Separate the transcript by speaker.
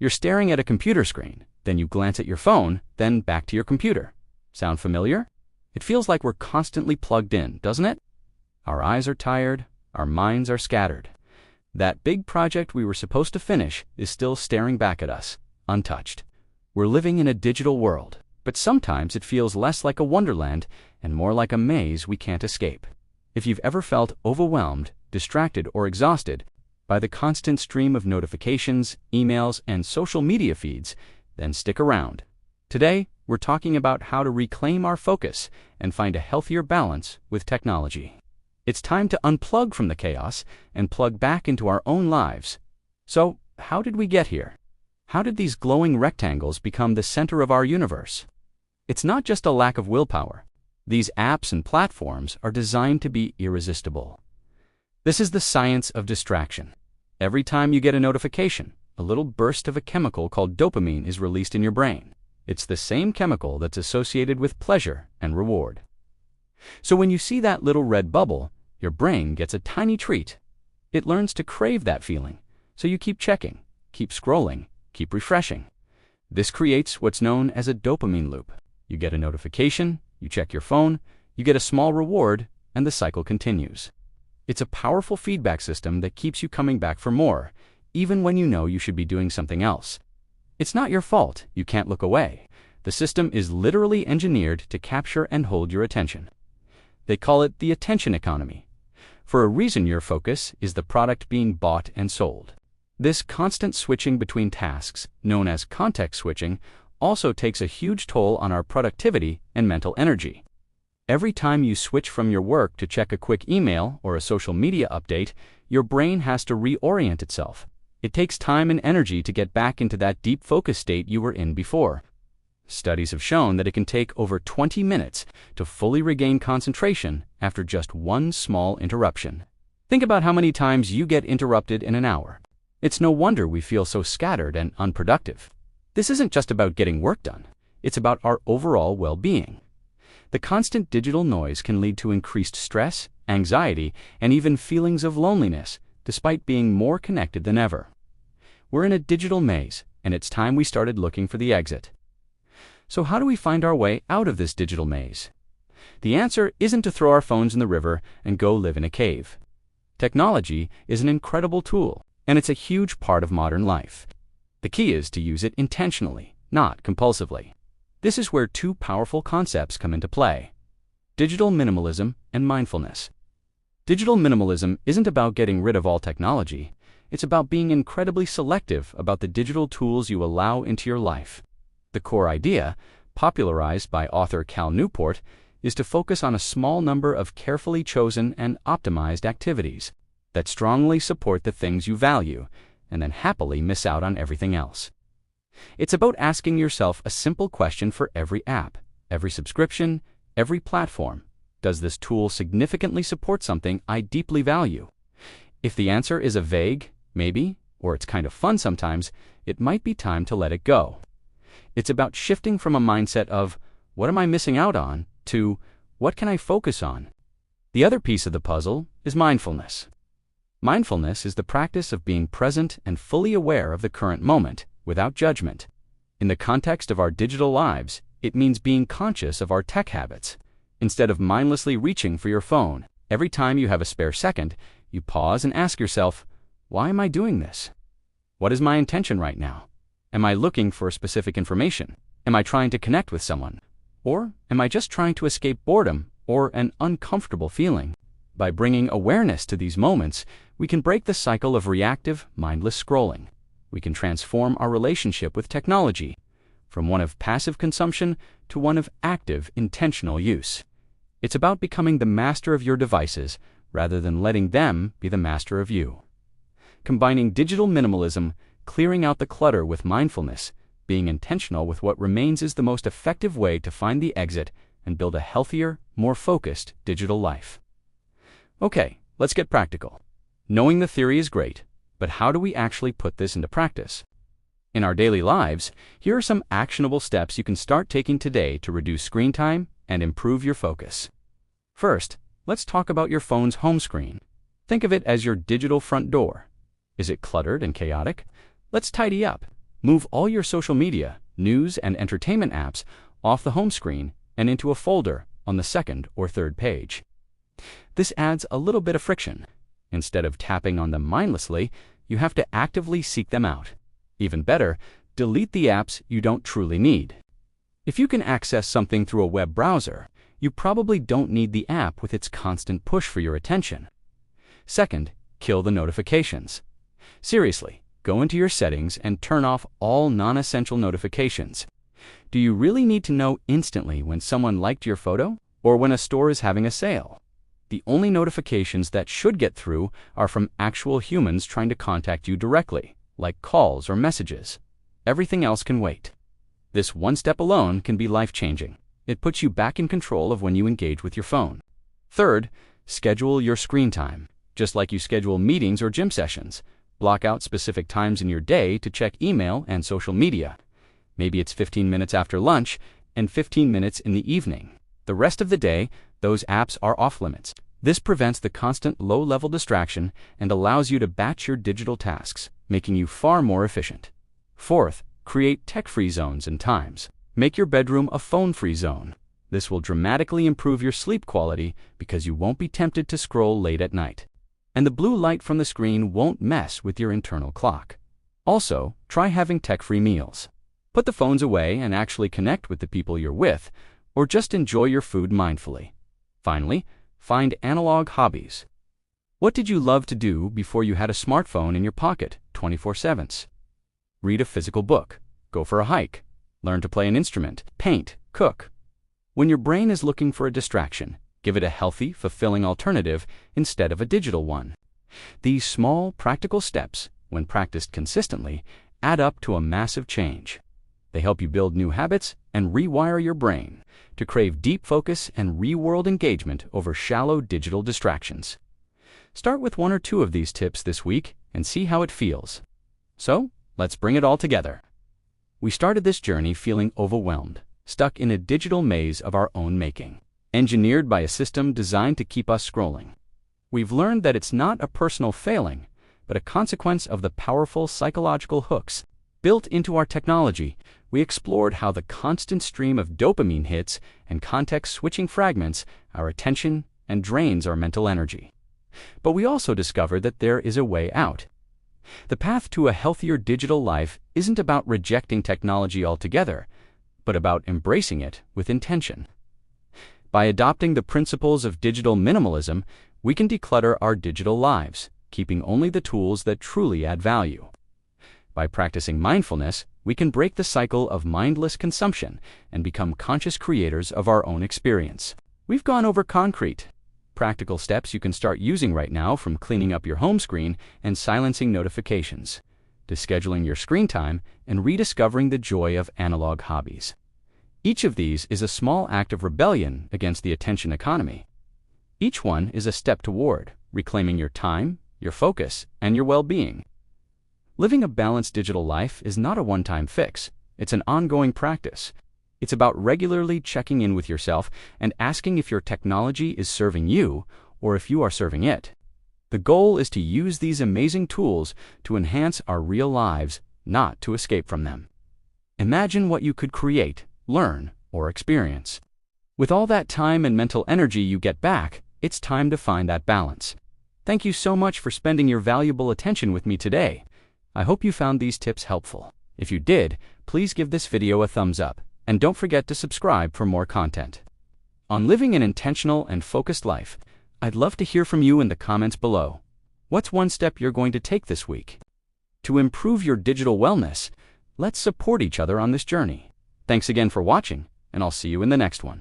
Speaker 1: You're staring at a computer screen, then you glance at your phone, then back to your computer. Sound familiar? It feels like we're constantly plugged in, doesn't it? Our eyes are tired, our minds are scattered. That big project we were supposed to finish is still staring back at us, untouched. We're living in a digital world, but sometimes it feels less like a wonderland and more like a maze we can't escape. If you've ever felt overwhelmed, distracted, or exhausted by the constant stream of notifications, emails, and social media feeds, then stick around. Today, we're talking about how to reclaim our focus and find a healthier balance with technology. It's time to unplug from the chaos and plug back into our own lives. So, how did we get here? How did these glowing rectangles become the center of our universe? It's not just a lack of willpower. These apps and platforms are designed to be irresistible. This is the science of distraction. Every time you get a notification, a little burst of a chemical called dopamine is released in your brain. It's the same chemical that's associated with pleasure and reward. So when you see that little red bubble, your brain gets a tiny treat. It learns to crave that feeling, so you keep checking, keep scrolling, keep refreshing. This creates what's known as a dopamine loop. You get a notification, you check your phone, you get a small reward, and the cycle continues. It's a powerful feedback system that keeps you coming back for more, even when you know you should be doing something else. It's not your fault you can't look away. The system is literally engineered to capture and hold your attention. They call it the attention economy. For a reason, your focus is the product being bought and sold. This constant switching between tasks, known as context switching, also takes a huge toll on our productivity and mental energy. Every time you switch from your work to check a quick email or a social media update, your brain has to reorient itself. It takes time and energy to get back into that deep focus state you were in before. Studies have shown that it can take over 20 minutes to fully regain concentration after just one small interruption. Think about how many times you get interrupted in an hour. It's no wonder we feel so scattered and unproductive. This isn't just about getting work done. It's about our overall well-being. The constant digital noise can lead to increased stress, anxiety, and even feelings of loneliness, despite being more connected than ever. We're in a digital maze, and it's time we started looking for the exit. So how do we find our way out of this digital maze? The answer isn't to throw our phones in the river and go live in a cave. Technology is an incredible tool, and it's a huge part of modern life. The key is to use it intentionally, not compulsively. This is where two powerful concepts come into play: digital minimalism and mindfulness. Digital minimalism isn't about getting rid of all technology. It's about being incredibly selective about the digital tools you allow into your life. The core idea, popularized by author Cal Newport, is to focus on a small number of carefully chosen and optimized activities that strongly support the things you value, and then happily miss out on everything else. It's about asking yourself a simple question for every app, every subscription, every platform. Does this tool significantly support something I deeply value? If the answer is a vague, maybe, or it's kind of fun sometimes, it might be time to let it go. It's about shifting from a mindset of, what am I missing out on, to, what can I focus on? The other piece of the puzzle is mindfulness. Mindfulness is the practice of being present and fully aware of the current moment, without judgment. In the context of our digital lives, it means being conscious of our tech habits. Instead of mindlessly reaching for your phone, every time you have a spare second, you pause and ask yourself, why am I doing this? What is my intention right now? Am I looking for specific information? Am I trying to connect with someone? Or am I just trying to escape boredom or an uncomfortable feeling? By bringing awareness to these moments, we can break the cycle of reactive, mindless scrolling. We can transform our relationship with technology from one of passive consumption to one of active, intentional use. It's about becoming the master of your devices rather than letting them be the master of you. Combining digital minimalism, clearing out the clutter with mindfulness, being intentional with what remains is the most effective way to find the exit and build a healthier, more focused digital life. Okay, let's get practical. Knowing the theory is great, but how do we actually put this into practice? In our daily lives, here are some actionable steps you can start taking today to reduce screen time and improve your focus. First, let's talk about your phone's home screen. Think of it as your digital front door. Is it cluttered and chaotic? Let's tidy up. Move all your social media, news, and entertainment apps off the home screen and into a folder on the second or third page. This adds a little bit of friction. Instead of tapping on them mindlessly, you have to actively seek them out. Even better, delete the apps you don't truly need. If you can access something through a web browser, you probably don't need the app with its constant push for your attention. Second, kill the notifications. Seriously, go into your settings and turn off all non-essential notifications. Do you really need to know instantly when someone liked your photo or when a store is having a sale? The only notifications that should get through are from actual humans trying to contact you directly, like calls or messages. Everything else can wait. This one step alone can be life-changing. It puts you back in control of when you engage with your phone. Third, schedule your screen time. Just like you schedule meetings or gym sessions, block out specific times in your day to check email and social media. Maybe it's 15 minutes after lunch and 15 minutes in the evening. The rest of the day, those apps are off-limits. This prevents the constant low-level distraction and allows you to batch your digital tasks, making you far more efficient. Fourth, create tech-free zones and times. Make your bedroom a phone-free zone. This will dramatically improve your sleep quality because you won't be tempted to scroll late at night. And the blue light from the screen won't mess with your internal clock. Also, try having tech-free meals. Put the phones away and actually connect with the people you're with, or just enjoy your food mindfully. Finally, find analog hobbies. What did you love to do before you had a smartphone in your pocket 24/7? Read a physical book, go for a hike, learn to play an instrument, paint, cook. When your brain is looking for a distraction, give it a healthy, fulfilling alternative instead of a digital one. These small, practical steps, when practiced consistently, add up to a massive change. They help you build new habits and rewire your brain to crave deep focus and real-world engagement over shallow digital distractions. Start with one or two of these tips this week and see how it feels. So, let's bring it all together. We started this journey feeling overwhelmed, stuck in a digital maze of our own making, engineered by a system designed to keep us scrolling. We've learned that it's not a personal failing, but a consequence of the powerful psychological hooks built into our technology. We explored how the constant stream of dopamine hits and context-switching fragments our attention and drains our mental energy. But we also discovered that there is a way out. The path to a healthier digital life isn't about rejecting technology altogether, but about embracing it with intention. By adopting the principles of digital minimalism, we can declutter our digital lives, keeping only the tools that truly add value. By practicing mindfulness, we can break the cycle of mindless consumption and become conscious creators of our own experience. We've gone over concrete, practical steps you can start using right now, from cleaning up your home screen and silencing notifications, to scheduling your screen time and rediscovering the joy of analog hobbies. Each of these is a small act of rebellion against the attention economy. Each one is a step toward reclaiming your time, your focus, and your well-being. Living a balanced digital life is not a one-time fix. It's an ongoing practice. It's about regularly checking in with yourself and asking if your technology is serving you or if you are serving it. The goal is to use these amazing tools to enhance our real lives, not to escape from them. Imagine what you could create, learn, or experience. With all that time and mental energy you get back, it's time to find that balance. Thank you so much for spending your valuable attention with me today. I hope you found these tips helpful. If you did, please give this video a thumbs up, and don't forget to subscribe for more content. On living an intentional and focused life, I'd love to hear from you in the comments below. What's one step you're going to take this week? To improve your digital wellness, let's support each other on this journey. Thanks again for watching, and I'll see you in the next one.